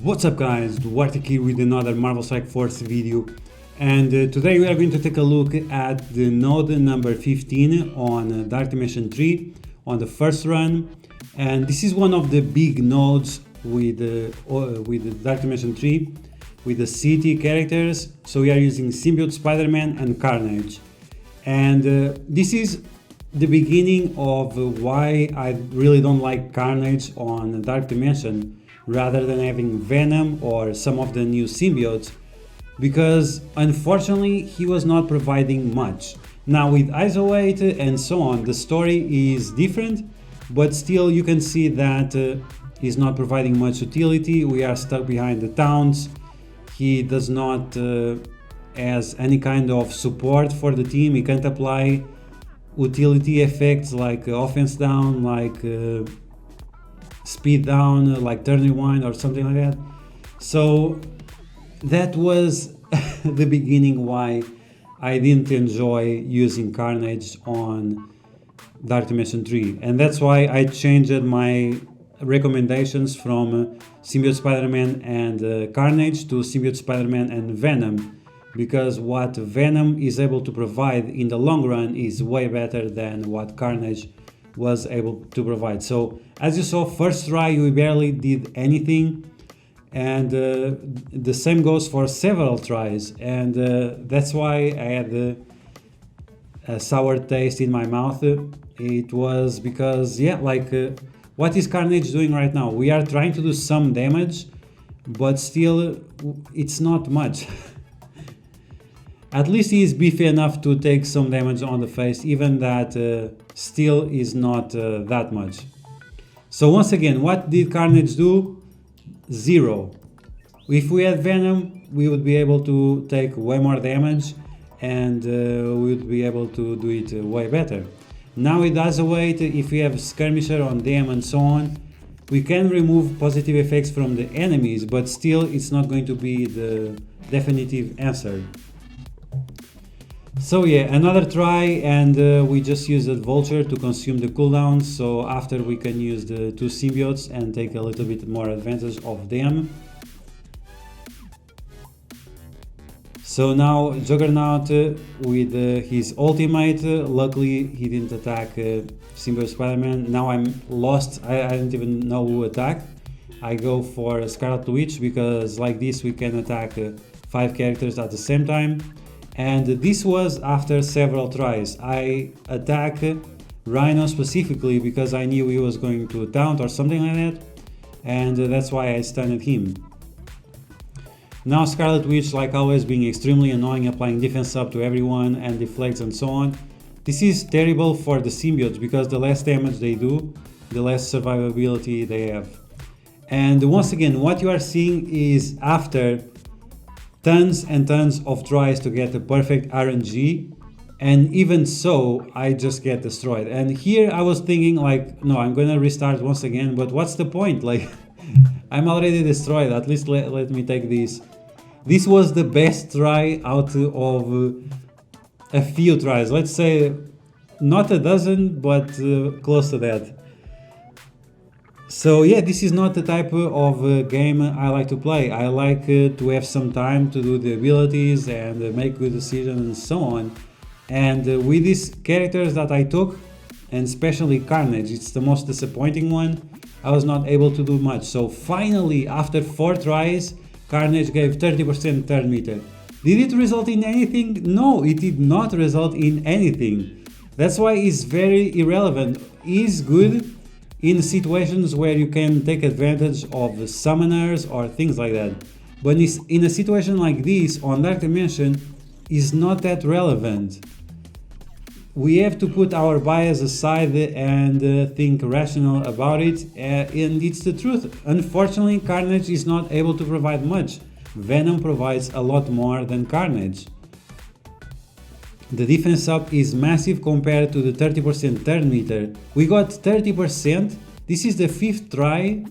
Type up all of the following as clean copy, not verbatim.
What's up guys, Duarte here with another Marvel Strike Force video, and today we are going to take a look at the node number 15 on Dark Dimension 3 on the first run. And this is one of the big nodes with the Dark Dimension 3 with the city characters. So we are using Symbiote, Spider-Man and Carnage, and this is the beginning of why I really don't like Carnage on Dark Dimension rather than having Venom or some of the new symbiotes, because unfortunately he was not providing much. Now with Isolate and so on, the story is different, but still you can see that he's not providing much utility. We are stuck behind the towns. He does not has any kind of support for the team. He can't apply utility effects like offense down, like speed down, like turn rewind or something like that. So that was the beginning why I didn't enjoy using Carnage on Dark Dimension 3, and that's why I changed my recommendations from Symbiote Spider-Man and Carnage to Symbiote Spider-Man and Venom, because what Venom is able to provide in the long run is way better than what Carnage was able to provide. So as you saw, first try we barely did anything, and the same goes for several tries, and that's why I had a sour taste in my mouth. It was because, yeah, like what is Carnage doing right now? We are trying to do some damage, but still it's not much. At least he is beefy enough to take some damage on the face, even that still is not that much. So once again, what did Carnage do? Zero. If we had Venom, we would be able to take way more damage, and we would be able to do it way better. Now it does await. If we have Skirmisher on them and so on, we can remove positive effects from the enemies, but still it's not going to be the definitive answer. So yeah, another try, and we just used a Vulture to consume the cooldowns, so after we can use the two symbiotes and take a little bit more advantage of them. So now Juggernaut with his ultimate, luckily he didn't attack Symbiote Spider-Man. Now I'm lost, I don't even know who attacked. I go for Scarlet Witch because like this we can attack 5 characters at the same time. And this was after several tries. I attack Rhino specifically because I knew he was going to taunt or something like that, and that's why I stunned him. Now Scarlet Witch, like always, being extremely annoying, applying defense up to everyone and deflects and so on. This is terrible for the symbiotes because the less damage they do, the less survivability they have. And once again, what you are seeing is after tons and tons of tries to get a perfect RNG, and even so I just get destroyed. And here I was thinking like, no, I'm gonna restart once again, but what's the point? Like I'm already destroyed, at least let me take this. This was the best try out of a few tries, let's say not a dozen, but close to that. So yeah, this is not the type of game I like to play. I like to have some time to do the abilities and make good decisions and so on. And with these characters that I took, and especially Carnage, it's the most disappointing one, I was not able to do much. So finally, after 4 tries, Carnage gave 30% turn meter. Did it result in anything? No, it did not result in anything. That's why it's very irrelevant. It's good in situations where you can take advantage of summoners or things like that, but in a situation like this on Dark Dimension is not that relevant. We have to put our bias aside and think rational about it, and it's the truth. Unfortunately, Carnage is not able to provide much. Venom provides a lot more than Carnage. The defense up is massive compared to the 30% turn meter. We got 30%, this is the 5th try,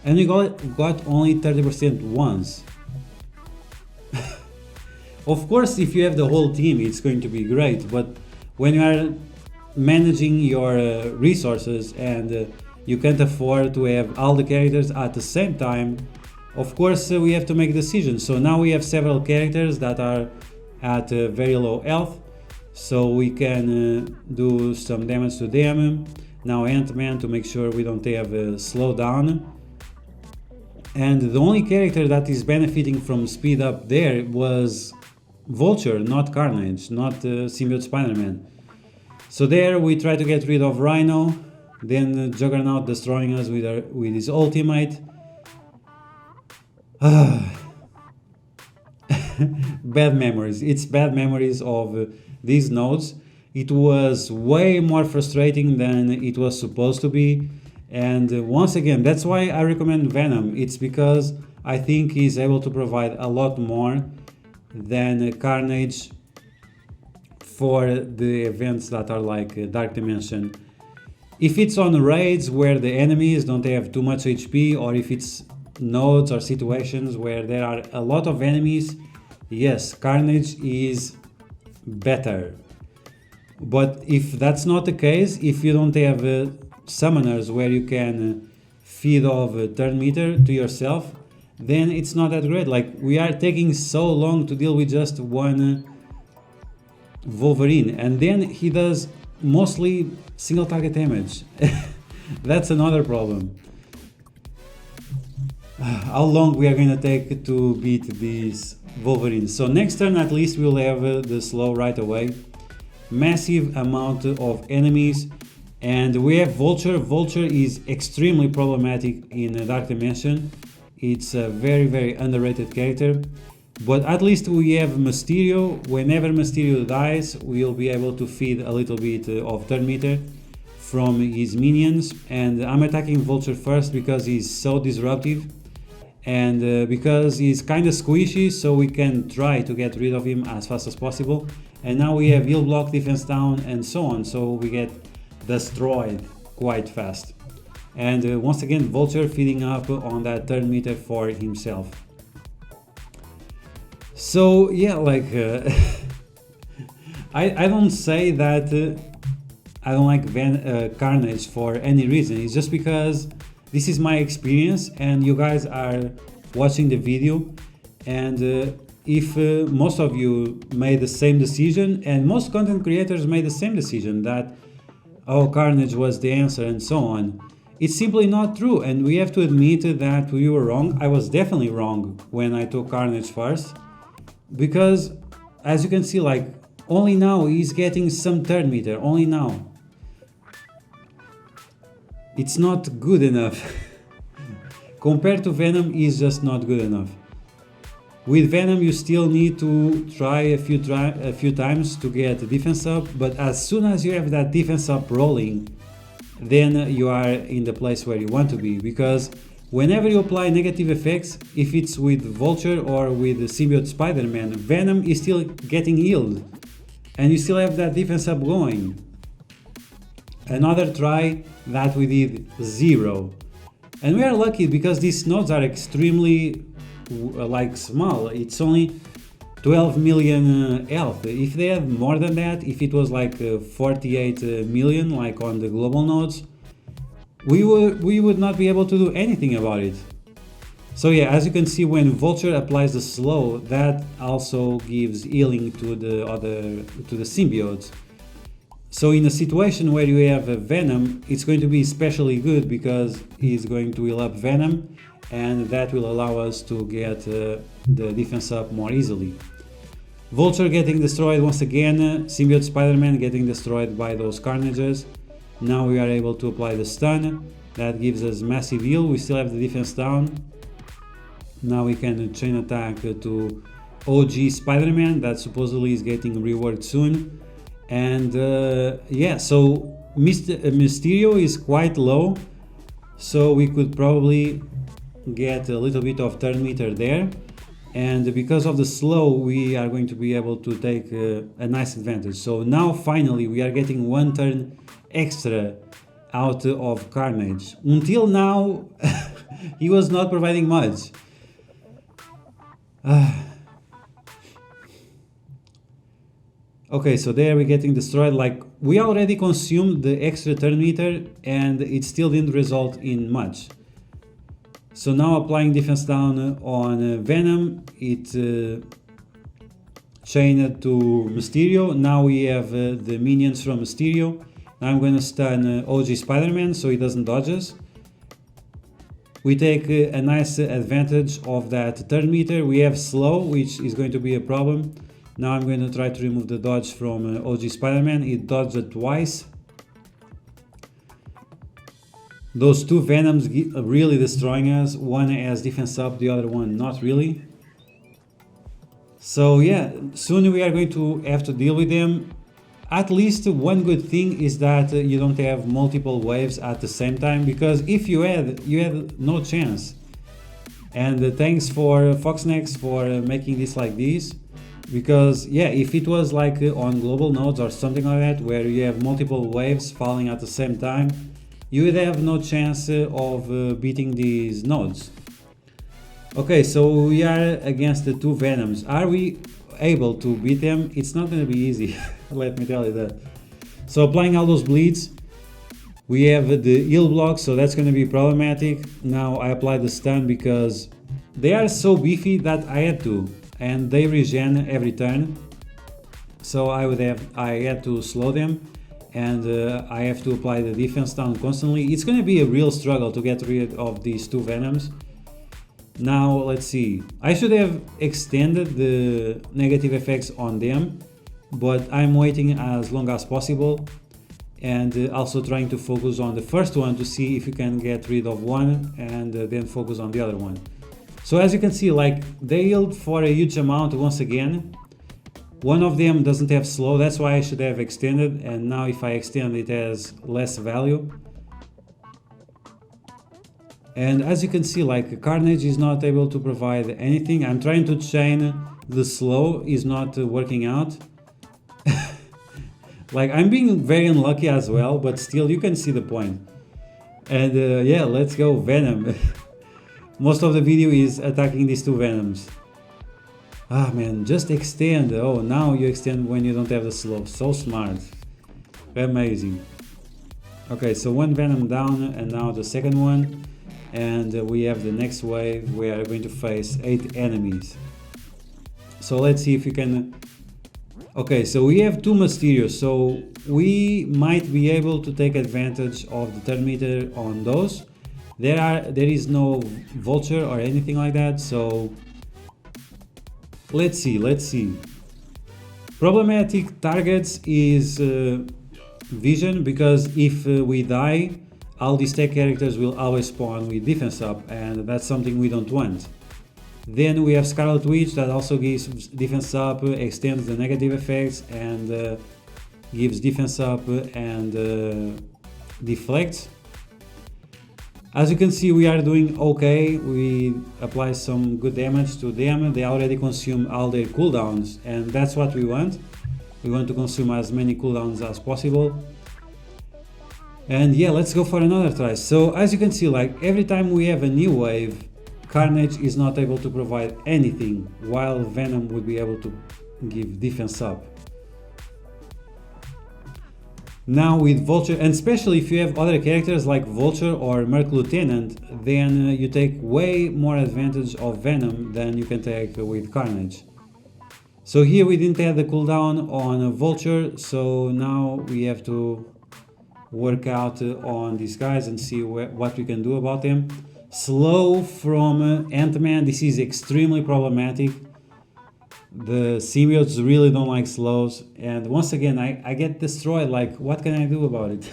and we got only 30% once. Of course, if you have the whole team, it's going to be great, but when you are managing your resources and you can't afford to have all the characters at the same time, of course we have to make decisions. So now we have several characters that are at very low health, so we can do some damage to them. Now Ant-Man, to make sure we don't have a slowdown. And the only character that is benefiting from speed up there was Vulture, not Carnage, not Symbiote Spider-Man. So there we try to get rid of Rhino, then Juggernaut destroying us with his ultimate. Bad memories. It's bad memories of these nodes. It was way more frustrating than it was supposed to be. And once again, that's why I recommend Venom. It's because I think he's able to provide a lot more than Carnage for the events that are like Dark Dimension. If it's on raids where the enemies don't have too much HP, or if it's nodes or situations where there are a lot of enemies, yes, Carnage is better. But if that's not the case, if you don't have summoners where you can feed off a turn meter to yourself, then it's not that great. Like, we are taking so long to deal with just one Wolverine, and then he does mostly single target damage. That's another problem. How long we are going to take to beat these Wolverines? So next turn at least we'll have the slow right away. Massive amount of enemies, and we have Vulture. Vulture is extremely problematic in Dark Dimension. It's a very underrated character, but at least we have Mysterio. Whenever Mysterio dies, we'll be able to feed a little bit of turn meter from his minions, and I'm attacking Vulture first because he's so disruptive, and because he's kind of squishy, so we can try to get rid of him as fast as possible. And now we have heal block, defense down, and so on, so we get destroyed quite fast. And once again, Vulture feeding up on that turn meter for himself. So yeah, like I don't say that I don't like Carnage for any reason. It's just because this is my experience and you guys are watching the video, and if most of you made the same decision, and most content creators made the same decision, that oh, Carnage was the answer and so on, it's simply not true, and we have to admit that we were wrong. I was definitely wrong when I took Carnage first, because as you can see, like, only now he's getting some turn meter, only now. It's not good enough. Compared to Venom, he's just not good enough. With Venom, you still need to try a few times to get defense up, but as soon as you have that defense up rolling, then you are in the place where you want to be, because whenever you apply negative effects, if it's with Vulture or with the Symbiote Spider-Man, Venom is still getting healed, and you still have that defense up going. Another try that we did 0. And we are lucky because these nodes are extremely like small. It's only 12 million health. If they had more than that, if it was like 48 million like on the global nodes, we would not be able to do anything about it. So yeah, as you can see, when Vulture applies the slow, that also gives healing to the symbiotes. So in a situation where you have a Venom, it's going to be especially good because he's going to heal up Venom, and that will allow us to get the defense up more easily. Vulture getting destroyed once again, Symbiote Spider-Man getting destroyed by those Carnages. Now we are able to apply the stun, that gives us massive heal. We still have the defense down. Now we can chain attack to OG Spider-Man that supposedly is getting reworked soon. And yeah, so Mysterio is quite low, so we could probably get a little bit of turn meter there, and because of the slow we are going to be able to take a nice advantage. So now finally we are getting 1 turn extra out of Carnage. Until now he was not providing much. Okay, so there we're getting destroyed. Like, we already consumed the extra turn meter and it still didn't result in much. So now applying defense down on Venom, it chained to Mysterio. Now we have the minions from Mysterio. Now I'm going to stun OG Spider-Man so he doesn't dodge us. We take a nice advantage of that turn meter. We have slow, which is going to be a problem. Now I'm going to try to remove the dodge from OG Spider-Man. It dodged it twice. Those two Venoms really destroying us. One has defense up, the other one not really. So yeah, soon we are going to have to deal with them. At least one good thing is that you don't have multiple waves at the same time, because if you had no chance. And thanks for Foxnex for making this like this, because yeah, if it was like on global nodes or something like that, where you have multiple waves falling at the same time, you would have no chance of beating these nodes. Okay, so we are against the two Venoms. Are we able to beat them? It's not going to be easy, let me tell you that. So applying all those bleeds, we have the heal block, so that's going to be problematic. Now I apply the stun because they are so beefy that I had to, and they regen every turn. So I had to slow them, and I have to apply the defense down constantly. It's going to be a real struggle to get rid of these two Venoms. Now let's see, I should have extended the negative effects on them, but I'm waiting as long as possible, and also trying to focus on the first one to see if you can get rid of one and then focus on the other one. So as you can see, like, they healed for a huge amount once again. One of them doesn't have slow, that's why I should have extended, and now if I extend it has less value. And as you can see, like, Carnage is not able to provide anything. I'm trying to chain the slow, is not working out. Like, I'm being very unlucky as well, but still you can see the point. And yeah, let's go Venom. Most of the video is attacking these two Venoms. Ah man, just extend. Oh, now you extend when you don't have the slow. So smart. Amazing. Okay, so one Venom down, and now the second one. And we have the next wave. We are going to face 8 enemies. So let's see if we can. Okay, so we have 2 Mysterios, so we might be able to take advantage of the turn meter on those. There is no Vulture or anything like that, so let's see. Problematic targets is Vision, because if we die, all these tech characters will always spawn with defense up, and that's something we don't want. Then we have Scarlet Witch that also gives defense up, extends the negative effects, and gives defense up and deflects. As you can see, we are doing okay. We apply some good damage to them. They already consume all their cooldowns, and that's what we want. We want to consume as many cooldowns as possible. And yeah, let's go for another try. So as you can see, like, every time we have a new wave, Carnage is not able to provide anything, while Venom would be able to give defense up. Now with Vulture, and especially if you have other characters like Vulture or Merc Lieutenant, then you take way more advantage of Venom than you can take with Carnage. So here we didn't have the cooldown on Vulture, so now we have to work out on these guys and see what we can do about them. Slow from Ant-Man, this is extremely problematic. The symbiotes really don't like slows, and once again I get destroyed. Like, what can I do about it?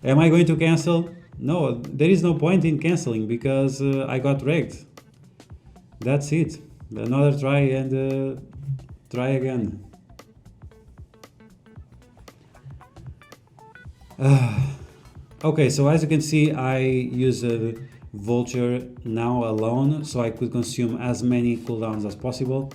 Am I going to cancel? No, there is no point in canceling because I got wrecked. That's it. Another try and try again. Okay, so as you can see, I use Vulture now alone, so I could consume as many cooldowns as possible.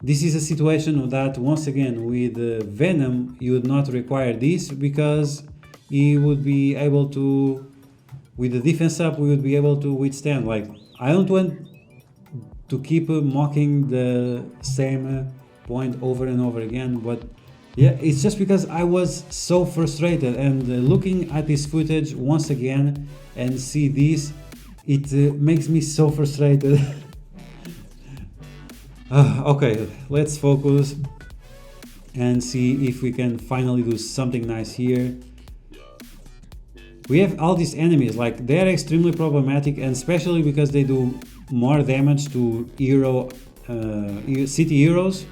This is a situation that, once again, with Venom, you would not require this, because he would be able to, with the defense up, we would be able to withstand. Like, I don't want to keep mocking the same point over and over again, but Yeah, it's just because I was so frustrated, and looking at this footage once again and see this, it makes me so frustrated. Okay, let's focus and see if we can finally do something nice here. We have all these enemies, like they're extremely problematic, and especially because they do more damage to city heroes,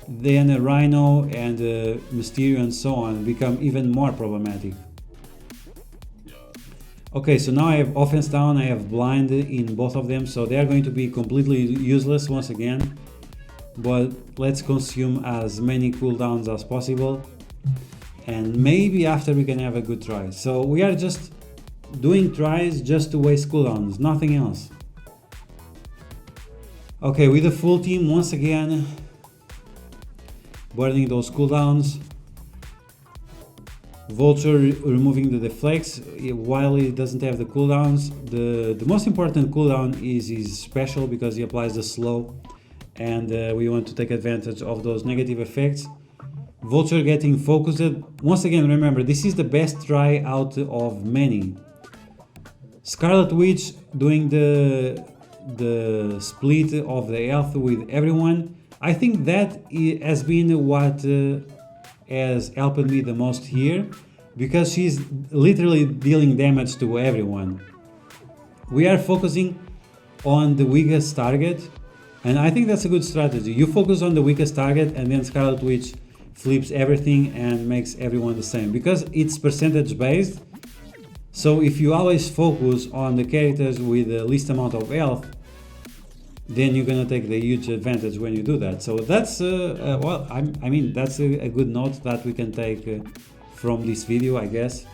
then a Rhino and a Mysterio and so on become even more problematic. Okay, so now I have offense down, I have blind in both of them, so they are going to be completely useless once again. But let's consume as many cooldowns as possible, and maybe after we can have a good try. So we are just doing tries just to waste cooldowns, nothing else. Okay, with the full team once again, burning those cooldowns. Vulture removing the deflects while he doesn't have the cooldowns. The most important cooldown is his special, because he applies the slow, and we want to take advantage of those negative effects. Vulture getting focused. Once again, remember, this is the best try out of many. Scarlet Witch doing the split of the health with everyone. I think that has been what has helped me the most here, because she's literally dealing damage to everyone. We are focusing on the weakest target, and I think that's a good strategy. You focus on the weakest target, and then Scarlet Witch flips everything and makes everyone the same, because it's percentage based. So if you always focus on the characters with the least amount of health, then you're gonna take the huge advantage when you do that. So that's well, I mean, that's a good note that we can take from this video, I guess.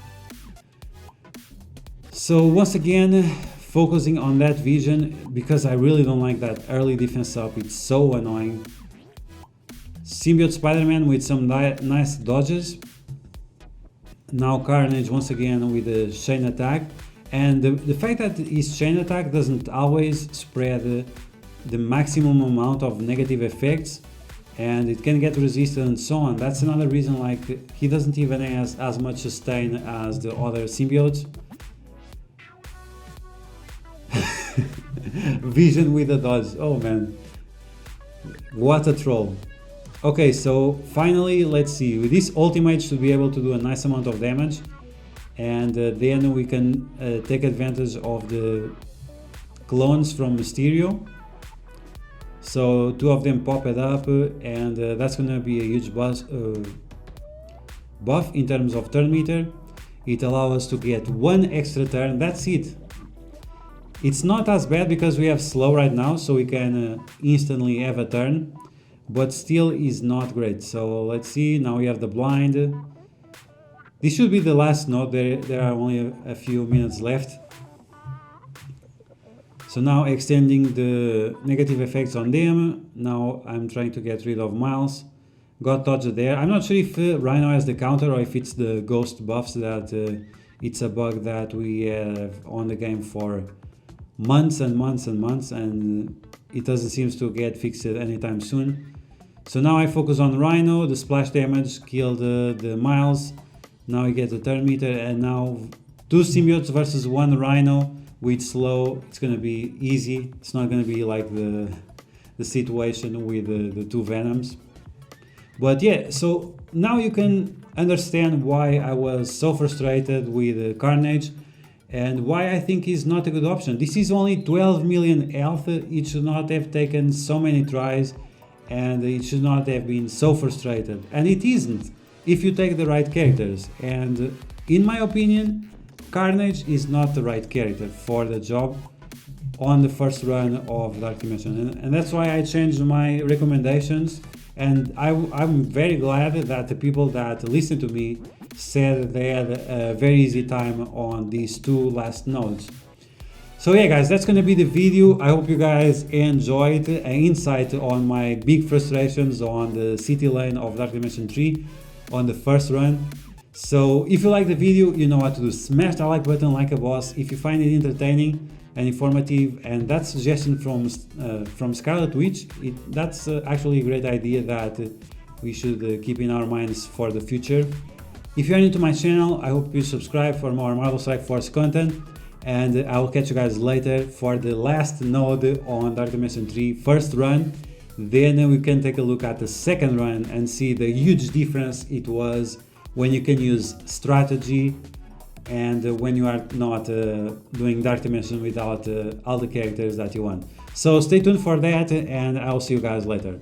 So once again, focusing on that vision, because I really don't like that early defense up. It's so annoying. Symbiote Spider-Man with some nice dodges. Now Carnage once again with the chain attack, and the fact that his chain attack doesn't always spread the maximum amount of negative effects, and it can get resisted and so on. That's another reason, like, he doesn't even have as much sustain as the other symbiotes. Vision with the dodge, oh man, what a troll. Okay, so finally, let's see, with this ultimate should be able to do a nice amount of damage, and then we can take advantage of the clones from Mysterio. So two of them pop it up, and that's gonna be a huge buff in terms of turn meter. It allows us to get one extra turn, that's it. It's not as bad because we have slow right now, so we can instantly have a turn, but still is not great. So let's see, now we have the blind. This should be the last note, there are only a few minutes left. So now extending the negative effects on them. Now I'm trying to get rid of Miles. Got dodged there. I'm not sure if Rhino has the counter or if it's the ghost buffs that it's a bug that we have on the game for months and months and months, and it doesn't seem to get fixed anytime soon. So now I focus on Rhino. The splash damage killed the Miles. Now we get the turn meter, and now two symbiotes versus one Rhino. With slow, it's gonna be easy. It's not gonna be like the situation with the two Venoms. But yeah, so now you can understand why I was so frustrated with Carnage, and why I think he's not a good option. This is only 12 million health. It should not have taken so many tries, and it should not have been so frustrated. And it isn't, if you take the right characters. And in my opinion, Carnage is not the right character for the job on the first run of Dark Dimension, and that's why I changed my recommendations. And I'm very glad that the people that listened to me said they had a very easy time on these two last nodes. So yeah guys, that's gonna be the video. I hope you guys enjoyed an insight on my big frustrations on the city lane of Dark Dimension 3 on the first run. So if you like the video, you know what to do. Smash that like button like a boss. If you find it entertaining and informative, and that suggestion from Scarlet Witch, that's actually a great idea that we should keep in our minds for the future. If you are new to my channel, I hope you subscribe for more Marvel Strike Force content, and I will catch you guys later for the last node on Dark Dimension 3 first run. Then we can take a look at the second run and see the huge difference it was when you can use strategy and when you are not doing Dark Dimension without all the characters that you want. So stay tuned for that, and I'll see you guys later.